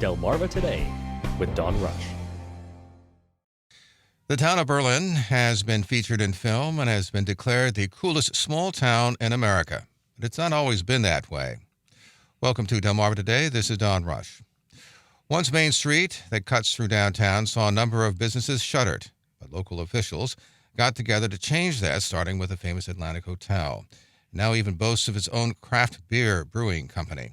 Delmarva Today with Don Rush. The town of Berlin has been featured in film and has been declared the coolest small town in America. But it's not always been that way. Welcome to Delmarva Today. This is Don Rush. Once Main Street that cuts through downtown saw a number of businesses shuttered, but local officials got together to change that, starting with the famous Atlantic Hotel. Now even boasts of its own craft beer brewing company.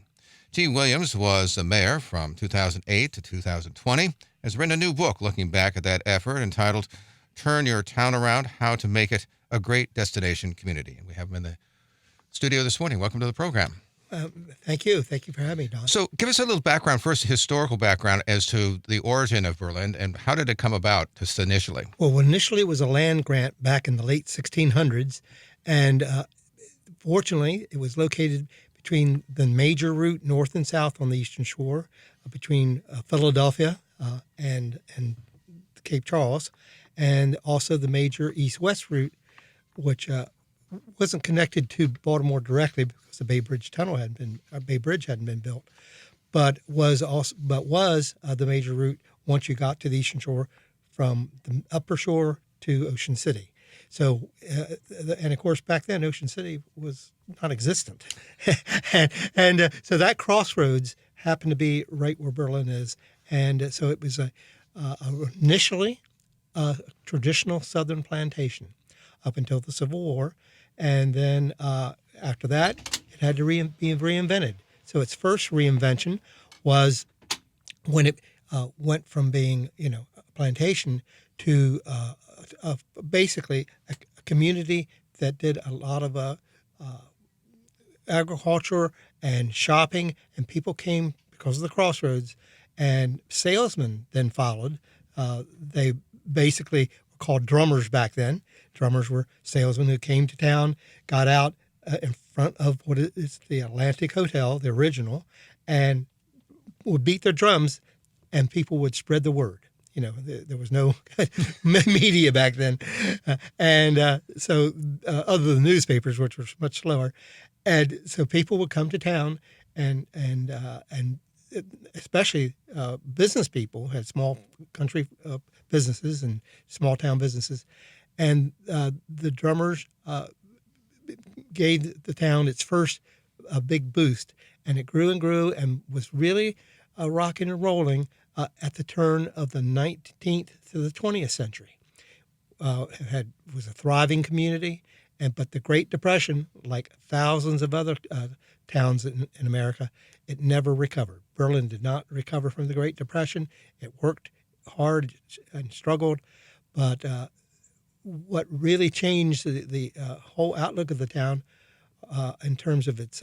T. Williams was the mayor from 2008 to 2020, has written a new book looking back at that effort entitled Turn Your Town Around, How to Make It a Great Destination Community. And we have him in the studio this morning. Welcome to the program. Thank you. Thank you for having me, Don. So give us a little background, first historical background as to the origin of Berlin and how did it come about just initially? Well, initially it was a land grant back in the late 1600s, and fortunately it was located between the major route north and south on the Eastern Shore, between Philadelphia and Cape Charles, and also the major east-west route, which wasn't connected to Baltimore directly because the Bay Bridge hadn't been built, but was the major route once you got to the Eastern Shore from the Upper Shore to Ocean City. So, and of course, back then, Ocean City was non-existent. So that crossroads happened to be right where Berlin is. And so it was initially a traditional Southern plantation up until the Civil War. And then after that, it had to be reinvented. So its first reinvention was when it went from being, a plantation to basically a community that did a lot of agriculture and shopping, and people came because of the crossroads, and salesmen then followed. They basically were called drummers back then. Drummers were salesmen who came to town, got out in front of what is the Atlantic Hotel, the original, and would beat their drums, and people would spread the word. There was no media back then. So other than newspapers, which were much slower. And so people would come to town and especially business people had small country businesses and small town businesses. And the drummers gave the town its first big boost. And it grew and was really rocking and rolling at the turn of the 19th to the 20th century. It was a thriving community, but the Great Depression, like thousands of other towns in America, it never recovered. Berlin did not recover from the Great Depression. It worked hard and struggled, but what really changed the whole outlook of the town in terms of its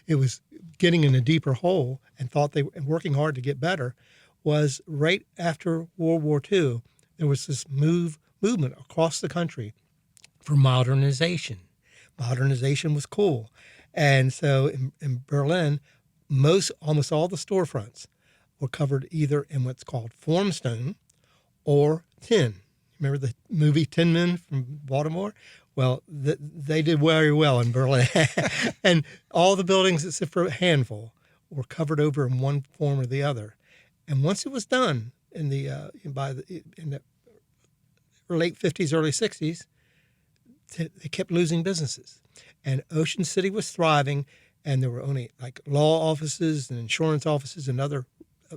it was getting in a deeper hole and thought they were working hard to get better, was right after World War II, there was this movement across the country for modernization. Modernization was cool. And so in Berlin, almost all the storefronts were covered either in what's called formstone or tin. Remember the movie Tin Men from Baltimore? Well, they did very well in Berlin. And all the buildings, except for a handful, were covered over in one form or the other. And once it was done in the late 50s, early 60s, they kept losing businesses. And Ocean City was thriving, and there were only like law offices and insurance offices and other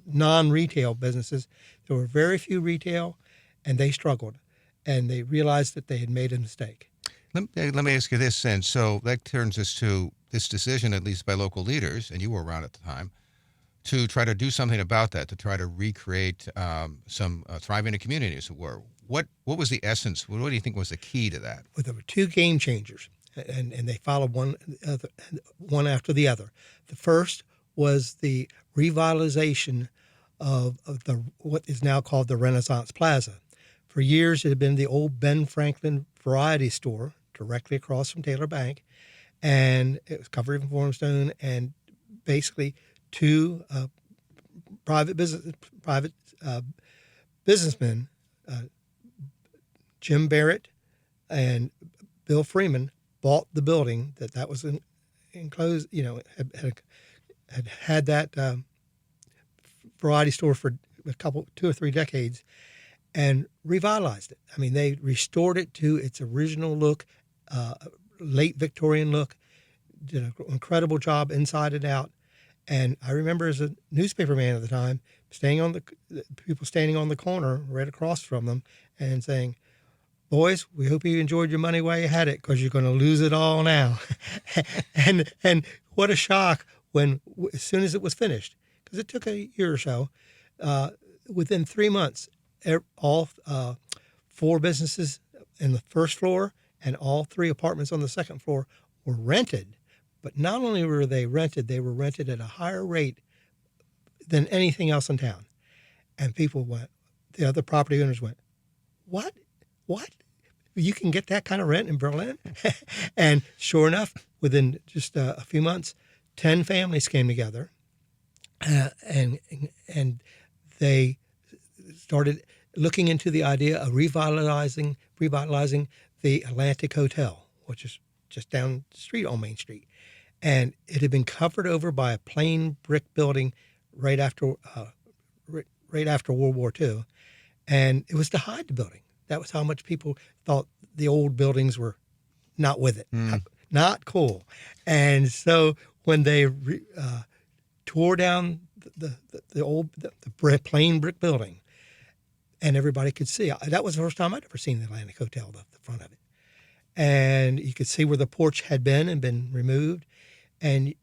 non-retail businesses. There were very few retail, and they struggled. And they realized that they had made a mistake. Let me ask you this then. So that turns us to this decision, at least by local leaders, and you were around at the time, to try to do something about that, to try to recreate some thriving communities. What was the essence? What do you think was the key to that? Well, there were two game changers, and they followed one after the other. The first was the revitalization of what is now called the Renaissance Plaza. For years, it had been the old Ben Franklin variety store directly across from Taylor Bank, and it was covered in formstone, and basically two private businessmen, Jim Barrett and Bill Freeman, bought the building that was enclosed, had that variety store for two or three decades, and revitalized it. I mean, they restored it to its original look, late Victorian look. Did an incredible job inside and out. And I remember as a newspaper man at the time, people standing on the corner right across from them and saying, "Boys, we hope you enjoyed your money while you had it, because you're going to lose it all now." and what a shock as soon as it was finished, because it took a year or so. Within 3 months, all four businesses in the first floor and all three apartments on the second floor were rented. But not only were they rented at a higher rate than anything else in town. And the other property owners went, "What? What? You can get that kind of rent in Berlin?" And sure enough, within just a few months, 10 families came together, and they started looking into the idea of revitalizing the Atlantic Hotel, which is just down the street on Main Street. And it had been covered over by a plain brick building right after World War II, and it was to hide the building. That was how much people thought the old buildings were not with it, not cool. And so when they tore down the plain brick building, and everybody could see, that was the first time I'd ever seen the Atlantic Hotel, the front of it, and you could see where the porch had been and been removed. And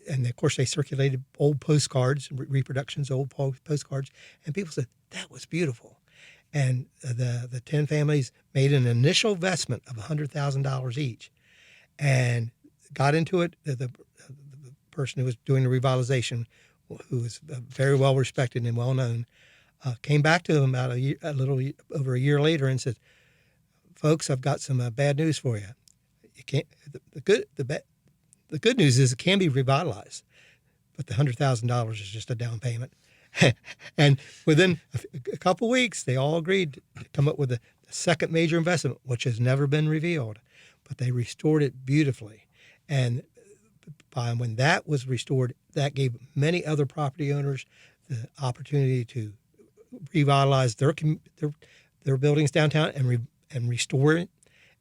and of course they circulated old postcards, reproductions of old postcards, and people said that was beautiful. And the 10 families made an initial investment of $100,000 each, and got into it. The person who was doing the revitalization, who was very well respected and well known, came back to them about a little over a year later and said, "Folks, I've got some bad news for you. You can't. The good news is it can be revitalized, but the $100,000 is just a down payment." And within a couple of weeks, they all agreed to come up with the second major investment, which has never been revealed. But they restored it beautifully. And when that was restored, that gave many other property owners the opportunity to revitalize their buildings downtown and restore it.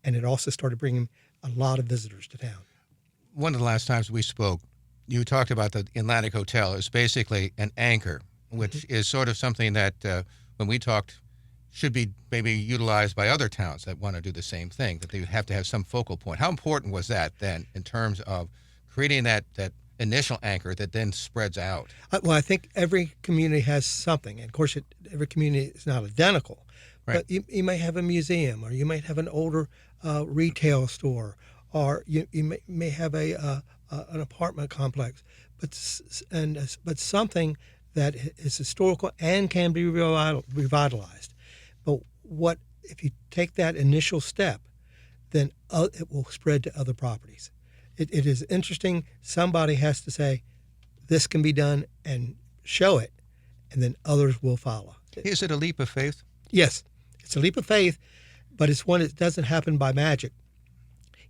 And it also started bringing a lot of visitors to town. One of the last times we spoke, you talked about the Atlantic Hotel as basically an anchor, which is sort of something that, when we talked, should be maybe utilized by other towns that want to do the same thing, that they have to have some focal point. How important was that then in terms of creating that initial anchor that then spreads out? Well, I think every community has something. And of course, every community is not identical. Right. But you may have a museum, or you might have an older retail store, or you may have an apartment complex, but something that is historical and can be revitalized. But if you take that initial step, then it will spread to other properties. It is interesting. Somebody has to say, "This can be done," and show it, and then others will follow. Is it a leap of faith? Yes, it's a leap of faith, but it's one that doesn't happen by magic.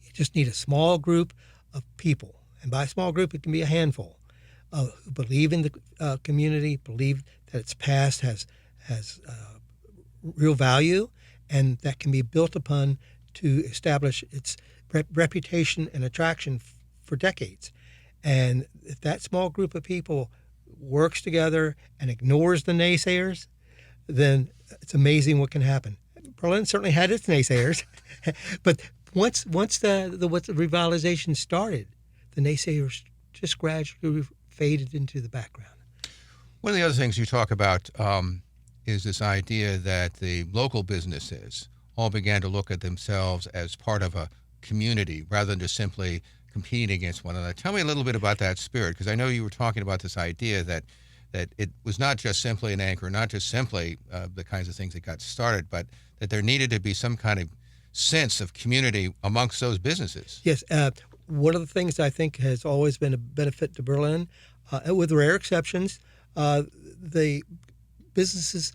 You just need a small group of people, and by a small group, it can be a handful, who believe in the community, believe that its past has real value, and that can be built upon to establish its reputation and attraction for decades. And if that small group of people works together and ignores the naysayers, then it's amazing what can happen. Berlin certainly had its naysayers, but once the revitalization started, the naysayers just gradually faded into the background. One of the other things you talk about is this idea that the local businesses all began to look at themselves as part of a community rather than just simply competing against one another. Tell me a little bit about that spirit, because I know you were talking about this idea that it was not just simply an anchor, not just simply the kinds of things that got started, but that there needed to be some kind of sense of community amongst those businesses. Yes. One of the things I think has always been a benefit to Berlin, with rare exceptions, the businesses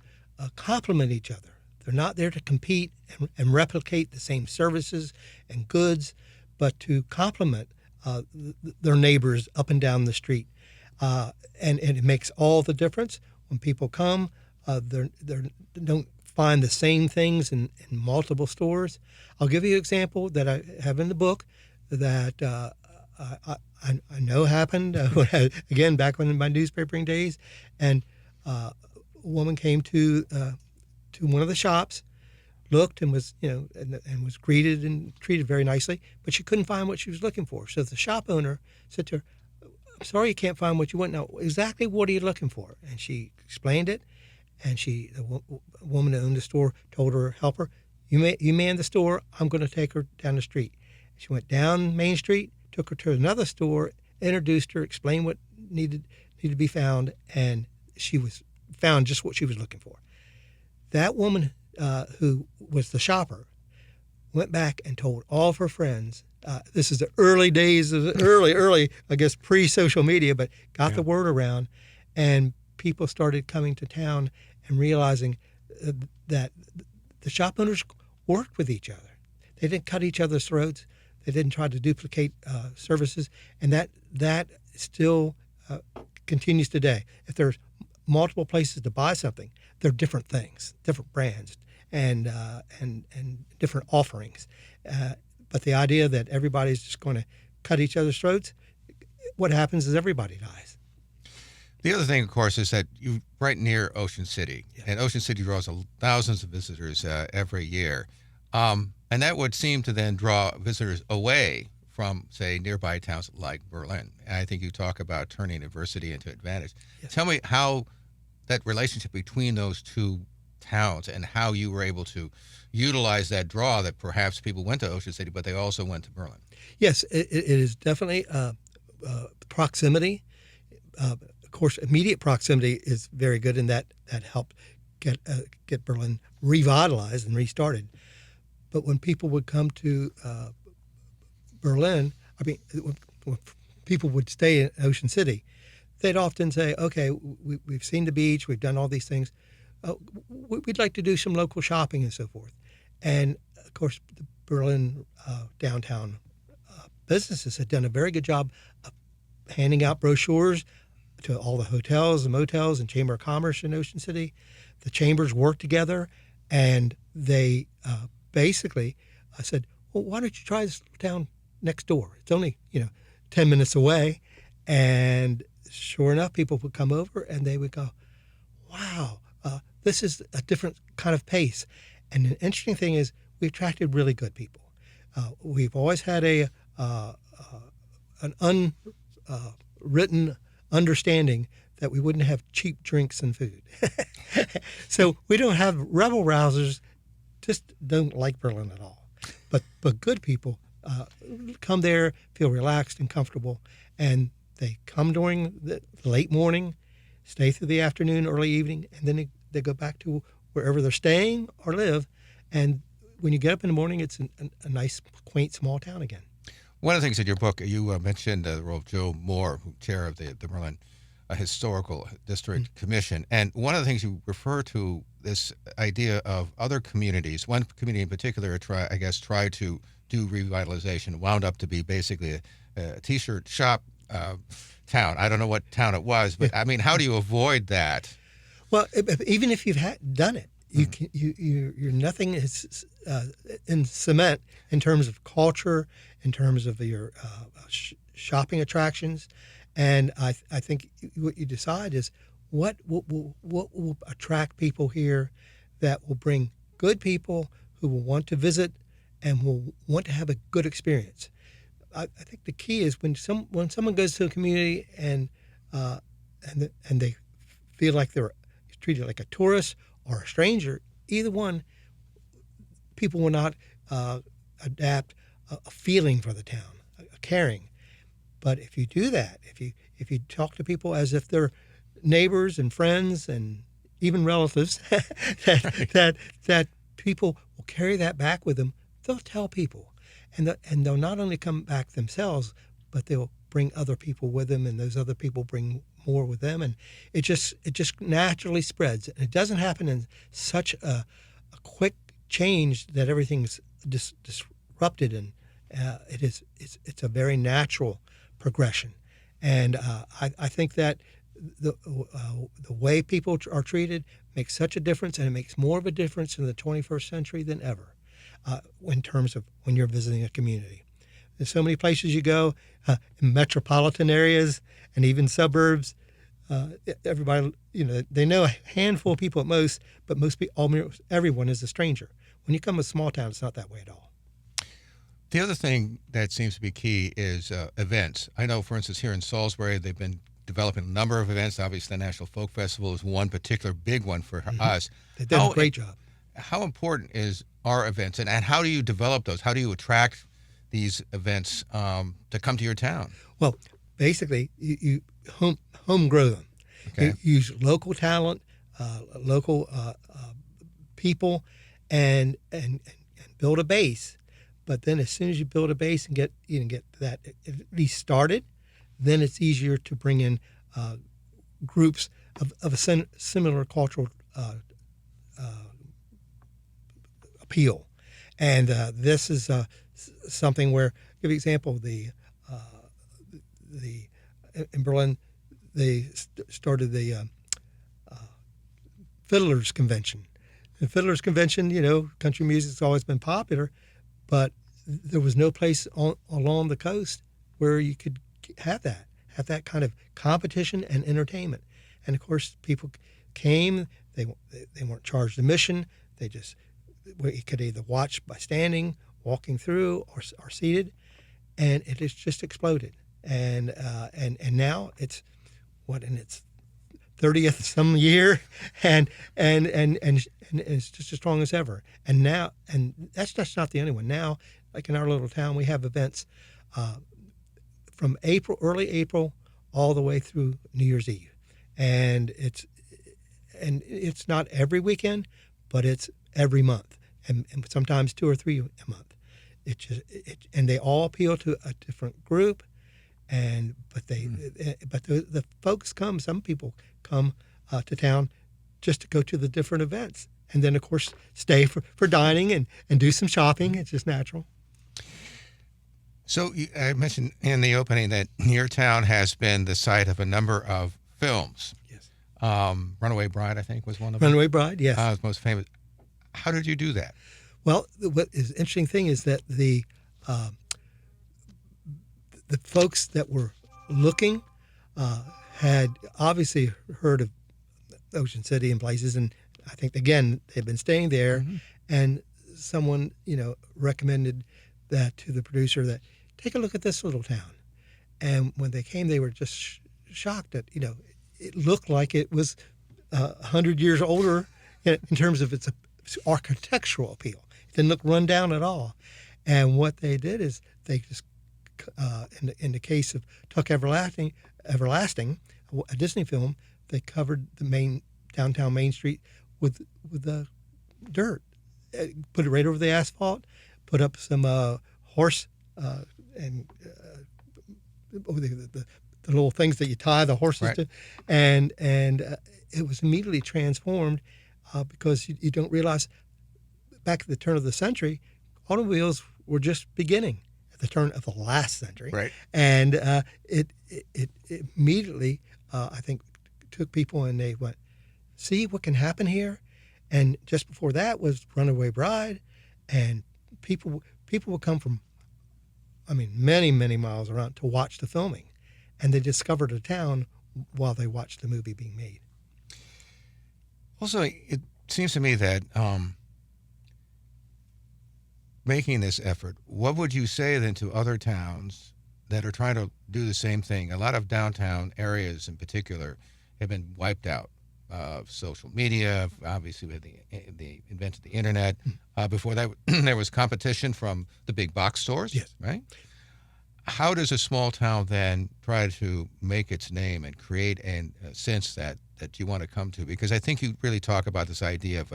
complement each other. They're not there to compete and replicate the same services and goods, but to complement their neighbors up and down the street. and it makes all the difference when people come. They don't find the same things in multiple stores. I'll give you an example that I have in the book that I know happened again back when in my newspapering days, and a woman came to one of the shops, looked and was and was greeted and treated very nicely, but she couldn't find what she was looking for. So the shop owner said to her, "I'm sorry you can't find what you want. Now, exactly what are you looking for?" And she explained it, and the woman who owned the store told her helper, "You man the store. I'm going to take her down the street." She went down Main Street, took her to another store, introduced her, explained what needed to be found, and she was found just what she was looking for. That woman who was the shopper went back and told all of her friends. This is the early days of early, I guess, pre-social media, but got the word around, and people started coming to town and realizing that the shop owners worked with each other. They didn't cut each other's throats. They didn't try to duplicate services, and that still continues today. If there's multiple places to buy something, they're different things, different brands, and different offerings. But the idea that everybody's just going to cut each other's throats, what happens is everybody dies. The other thing, of course, is that you're right near Ocean City, and Ocean City draws thousands of visitors every year. And that would seem to then draw visitors away from, say, nearby towns like Berlin. And I think you talk about turning adversity into advantage. Yes. Tell me how that relationship between those two towns and how you were able to utilize that draw that perhaps people went to Ocean City, but they also went to Berlin. Yes, it is definitely proximity. Of course, immediate proximity is very good, and that helped get Berlin revitalized and restarted. But when people would come to Berlin, when people would stay in Ocean City, they'd often say, "Okay, we've seen the beach, we've done all these things. We'd like to do some local shopping and so forth." And of course, the Berlin downtown businesses had done a very good job of handing out brochures to all the hotels and motels and Chamber of Commerce in Ocean City. The chambers worked together, and they basically said, "Well, why don't you try this town next door? It's only 10 minutes away." And sure enough, people would come over and they would go, "Wow, this is a different kind of pace." And the interesting thing is, we attracted really good people. We've always had an unwritten understanding that we wouldn't have cheap drinks and food. So we don't have rebel rousers. Just don't like Berlin at all. But good people come there, feel relaxed and comfortable, and they come during the late morning, stay through the afternoon, early evening, and then they go back to wherever they're staying or live. And when you get up in the morning, it's a nice, quaint, small town again. One of the things in your book, you mentioned the role of Joe Moore, chair of the Berlin Historical District Commission. And one of the things you refer to this idea of other communities, one community in particular, tried to do revitalization, wound up to be basically a T-shirt shop town. I don't know what town it was, but I mean, how do you avoid that? Well, even if you've done it, you're nothing is in cement in terms of culture, in terms of your shopping attractions. And I think what you decide is what will attract people here that will bring good people who will want to visit and will want to have a good experience. I think the key is when someone goes to a community and they feel like they're treated like a tourist or a stranger, either one, people will not adapt a feeling for the town, a caring. But if you do that, if you talk to people as if they're neighbors and friends and even relatives, that people will carry that back with them. They'll tell people, and they'll not only come back themselves, but they'll bring other people with them, and those other people bring more with them, and it just naturally spreads. And it doesn't happen in such a quick change that everything's disrupted, and it's a very natural progression. And I think that the way people are treated makes such a difference, and it makes more of a difference in the 21st century than ever in terms of when you're visiting a community. There's so many places you go in metropolitan areas and even suburbs. Everybody, they know a handful of people at most, but almost everyone is a stranger. When you come to a small town, it's not that way at all. The other thing that seems to be key is events. I know, for instance, here in Salisbury, they've been developing a number of events. Obviously, the National Folk Festival is one particular big one for us. They did a great job. How important is our events, and how do you develop those? How do you attract these events to come to your town? Well, basically, you home grow them. Okay. You use local talent, local people, and build a base. But then, as soon as you build a base and get that at least started, then it's easier to bring in groups of a similar cultural appeal. And this is something where, give an example, the in Berlin they started the Fiddlers Convention. The Fiddlers Convention, country music's always been popular, but there was no place along the coast where you could have that kind of competition and entertainment. And of course, people came. They weren't charged admission. You could either watch by standing, walking through, or seated, and it has just exploded. And now it's in its 30th some year, and it's just as strong as ever. And that's just not the only one. Now, like in our little town, we have events from early April, all the way through New Year's Eve, and it's not every weekend, but it's every month, and sometimes 2 or 3 a month. And they all appeal to a different group, but the folks come. Some people come to town just to go to the different events, and then of course stay for dining and do some shopping. It's just natural. So I mentioned in the opening that your town has been the site of a number of films. Yes. Runaway Bride, I think, was one of them. Runaway Bride, yes. Was most famous. How did you do that? Well, what is interesting thing is that the folks that were looking had obviously heard of Ocean City and places, and I think again they'd been staying there, and someone recommended that to the producer that take a look at this little town. And when they came, they were just shocked that it looked like it was 100 years older in terms of its architectural appeal. It didn't look run down at all. And what they did is they just, in the case of Tuck Everlasting, a Disney film, they covered the downtown Main Street with the dirt, put it right over the asphalt, put up some horse and the little things that you tie the horses to, and it was immediately transformed because you don't realize back at the turn of the century, automobiles were just beginning at the turn of the last century, right? And it immediately I think took people and they went, see what can happen here, and just before that was Runaway Bride, and people would come from, many, many miles around to watch the filming, and they discovered a town while they watched the movie being made. Also, it seems to me that making this effort, what would you say then to other towns that are trying to do the same thing? A lot of downtown areas in particular have been wiped out. Social media, obviously with the advent of the internet. Before that, there was competition from the big box stores, yes, right? How does a small town then try to make its name and create a sense that you want to come to? Because I think you really talk about this idea of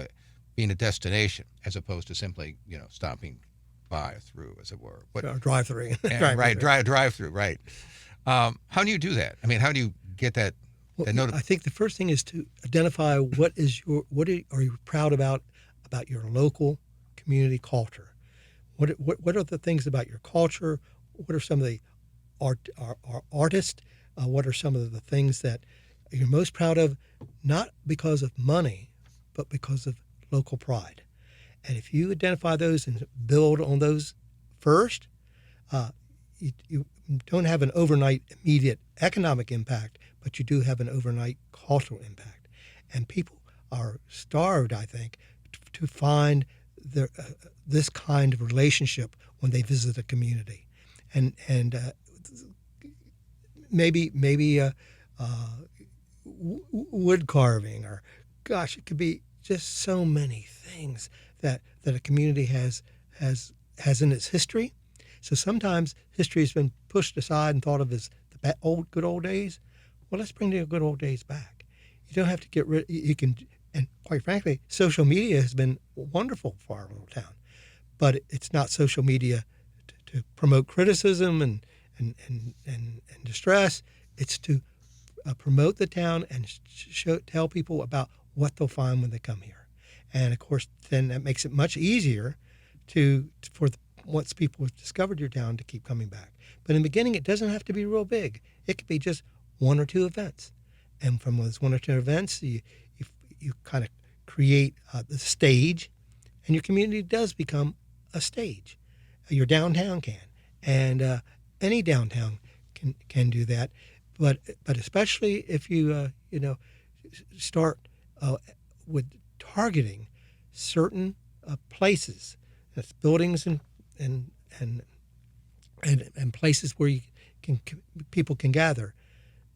being a destination as opposed to simply, stopping by through, as it were. Drive-through. Right, drive-through, right. How do you do that? How do you get that? Well, I think the first thing is to identify what are you proud about your local community culture. What are the things about your culture? What are some of the artists what are some of the things that you're most proud of, not because of money, but because of local pride. And if you identify those and build on those first, you don't have an overnight immediate economic impact, but you do have an overnight cultural impact. And people are starved, I think, to find this kind of relationship when they visit a community. And maybe wood carving, or gosh, it could be just so many things that a community has in its history. So sometimes history has been pushed aside and thought of as the good old days. Well, let's bring the good old days back. You don't have to get rid. You can, and quite frankly, social media has been wonderful for our little town, but it's not social media to promote criticism and distress. It's to promote the town and tell people about what they'll find when they come here. And of course, then that makes it much easier once people have discovered your town to keep coming back. But in the beginning, it doesn't have to be real big. It could be just one or two events. And from those one or two events, you kind of create the stage, and your community does become a stage. Your downtown can. And any downtown can do that. But especially if you start with targeting certain places, that's buildings and places where people can gather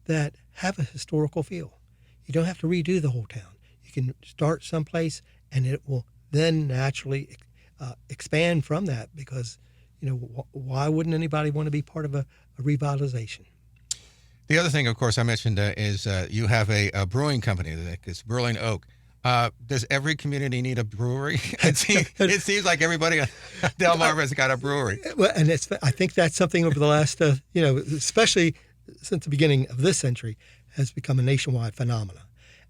that have a historical feel. You don't have to redo the whole town. You can start someplace, and it will then naturally expand from that, because why wouldn't anybody want to be part of a revitalization? The other thing, of course, I mentioned is you have a brewing company. It's Burling Oak. Does every community need a brewery? It seems like everybody in Delmarva has got a brewery. Well, and I think that's something over the last, especially since the beginning of this century, has become a nationwide phenomenon.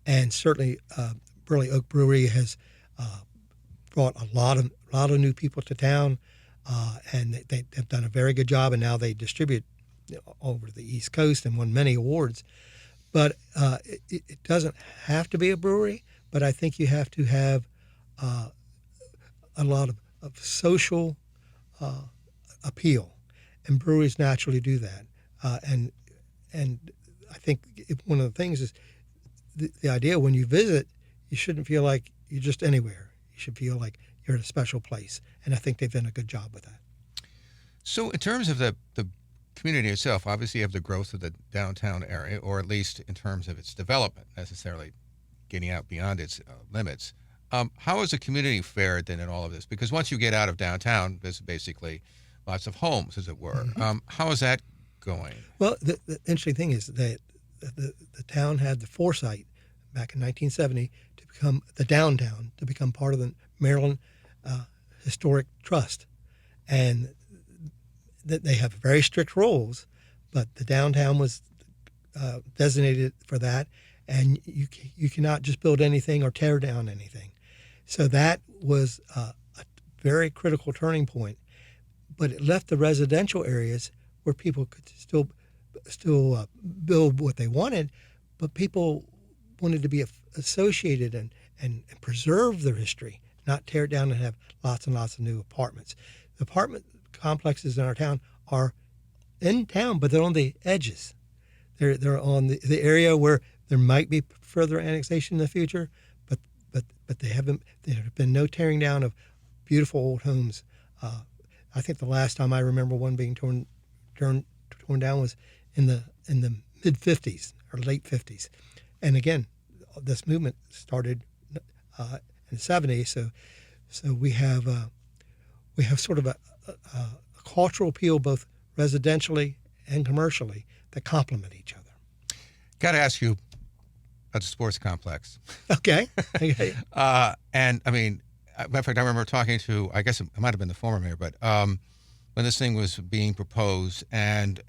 And certainly, Burling Oak Brewery has brought a lot of new people to town, and they have done a very good job. And now they distribute over the East Coast and won many awards. But it doesn't have to be a brewery. But I think you have to have a lot of social appeal, and breweries naturally do that. And I think one of the things is the idea when you visit, you shouldn't feel like you're just anywhere. You should feel like you're at a special place, and I think they've done a good job with that. So in terms of the community itself, obviously you have the growth of the downtown area, or at least in terms of its development, necessarily getting out beyond its limits. How has the community fared then in all of this? Because once you get out of downtown, there's basically lots of homes, as it were. Mm-hmm. How is that going? Well, the interesting thing is that the town had the foresight back in 1970 to become the downtown, to become part of the Maryland Historic Trust. And they have very strict rules, but the downtown was designated for that. And you cannot just build anything or tear down anything. So that was a very critical turning point. But it left the residential areas where people could still build what they wanted, but people wanted to be associated and preserve their history, not tear it down and have lots and lots of new apartments. The apartment complexes in our town are in town, but they're on the edges. They're on the area where there might be further annexation in the future, but there have been no tearing down of beautiful old homes. I think the last time I remember one being torn down was in the mid 50s or late 50s, and again, this movement started in the 70s. So we have sort of a cultural appeal, both residentially and commercially, that complement each other. Got to ask you about the sports complex. Okay. And I mean, matter of fact, I remember talking to, I guess it might have been the former mayor, but when this thing was being proposed, and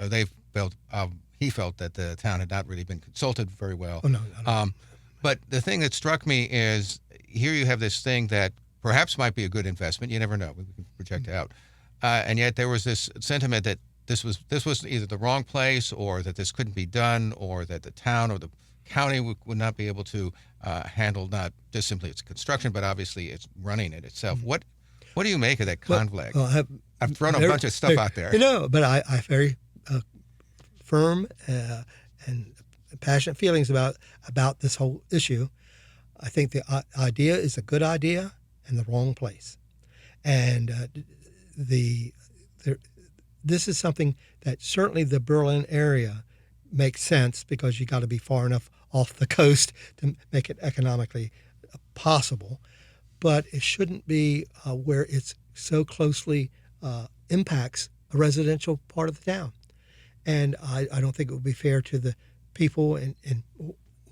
he felt that the town had not really been consulted very well. Oh, no. But the thing that struck me is here you have this thing that perhaps might be a good investment. You never know. We can project out. And yet there was this sentiment that this was either the wrong place, or that this couldn't be done, or that the town or the county would not be able to handle not just simply its construction, but obviously it's running it itself. What do you make of that conflict? Well, I've thrown a bunch of stuff out there. But I have very firm and passionate feelings about this whole issue. I think the idea is a good idea in the wrong place, and this is something that certainly the Berlin area makes sense, because you got to be far enough off the coast to make it economically possible. But it shouldn't be where it's so closely impacts a residential part of the town. And I don't think it would be fair to the people in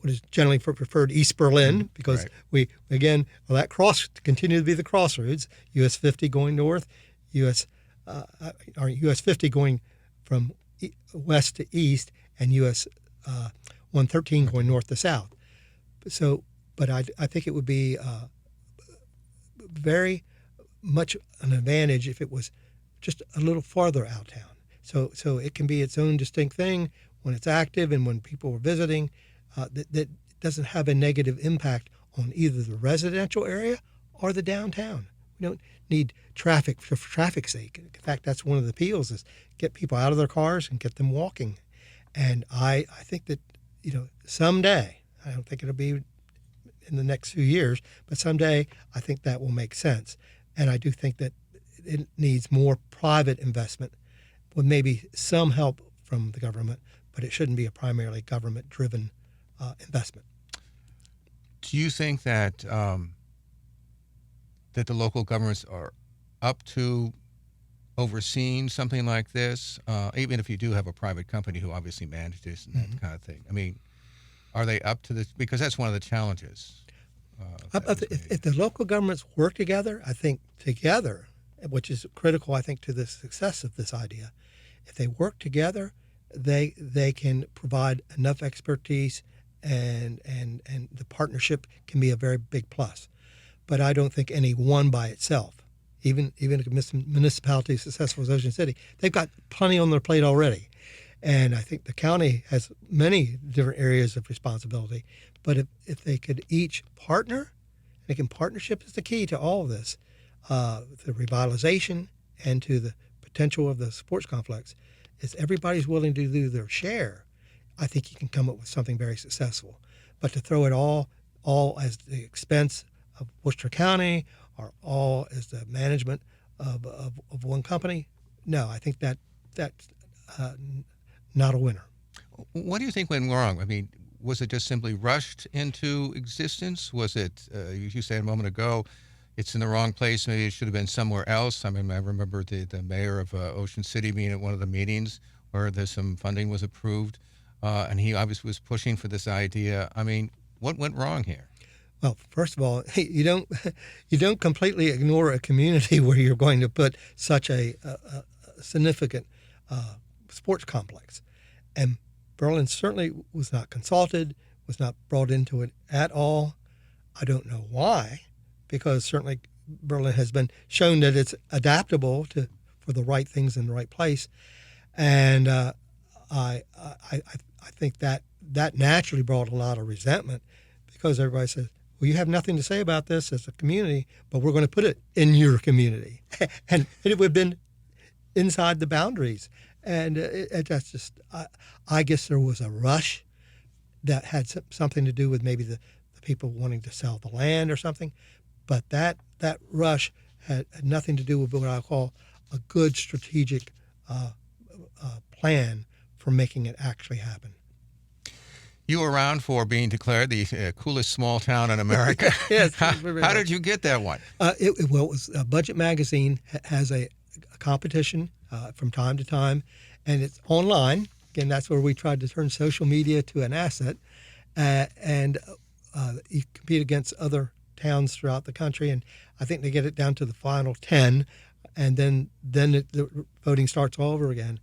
what is generally preferred East Berlin, because that continue to be the crossroads, US 50 going north, US 50 going from west to east, and US 113 going north to south. But I think it would be very much an advantage if it was just a little farther out of town. So it can be its own distinct thing when it's active and when people are visiting, that doesn't have a negative impact on either the residential area or the downtown. We don't need traffic for traffic's sake. In fact, that's one of the appeals, is get people out of their cars and get them walking. And I think that, someday, I don't think it'll be in the next few years, but someday I think that will make sense. And I do think that it needs more private investment with maybe some help from the government, but it shouldn't be a primarily government-driven investment. Do you think that that the local governments are up to overseeing something like this, even if you do have a private company who obviously manages and that kind of thing? I mean, are they up to this? Because that's one of the challenges. If the local governments work together, I think together, which is critical, I think, to the success of this idea, if they work together, they can provide enough expertise, and the partnership can be a very big plus. But I don't think any one by itself, even a municipality as successful as Ocean City, they've got plenty on their plate already. And I think the county has many different areas of responsibility. But if they could each partner, and again, partnership is the key to all of this, the revitalization and to the potential of the sports complex, is everybody's willing to do their share, I think you can come up with something very successful. But to throw it all as the expense of Worcester County, or all as the management of one company, no, I think that's not a winner. What do you think went wrong? I mean, was it just simply rushed into existence? Was it, you said a moment ago, it's in the wrong place, maybe it should have been somewhere else? I mean, I remember the mayor of Ocean City being at one of the meetings where some funding was approved, and he obviously was pushing for this idea. I mean, what went wrong here? Well, first of all, you don't completely ignore a community where you're going to put such a significant sports complex. And Berlin certainly was not consulted, was not brought into it at all. I don't know why, because certainly Berlin has been shown that it's adaptable for the right things in the right place. And I think that naturally brought a lot of resentment, because everybody says, well, you have nothing to say about this as a community, but we're going to put it in your community. And it would have been inside the boundaries. And that's just, I guess there was a rush that had something to do with maybe the people wanting to sell the land or something. But that rush had nothing to do with what I call a good strategic plan for making it actually happen. You were around for being declared the coolest small town in America. Yes. How did you get that one? It was Budget Magazine has a competition from time to time, and it's online. Again, that's where we tried to turn social media to an asset, and you compete against other towns throughout the country, and I think they get it down to the final 10, and then the voting starts all over again.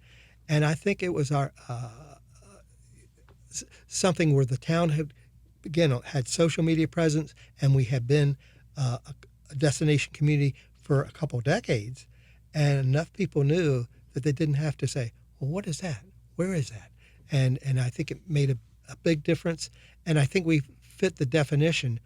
And I think it was our something where the town had social media presence, and we had been a destination community for a couple of decades, and enough people knew that they didn't have to say, well, what is that? Where is that? And I think it made a big difference. And I think we fit the definition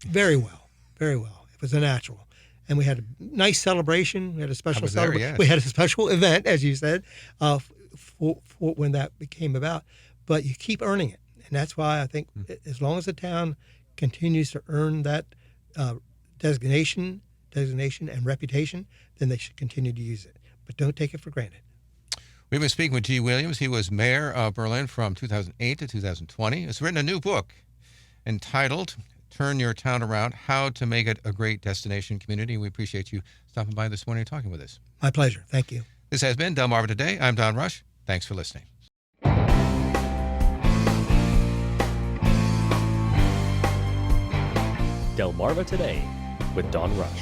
very well, very well. It was a natural. And we had a nice celebration. We had a special celebration. Yes. We had a special event, as you said, for when that became about. But you keep earning it. And that's why I think as long as the town continues to earn that designation and reputation, then they should continue to use it. But don't take it for granted. We've been speaking with G. Williams. He was mayor of Berlin from 2008 to 2020. He's written a new book entitled Turn Your Town Around, How to Make It a Great Destination Community. We appreciate you stopping by this morning and talking with us. My pleasure. Thank you. This has been Delmarva Today. I'm Don Rush. Thanks for listening. Delmarva Today with Don Rush.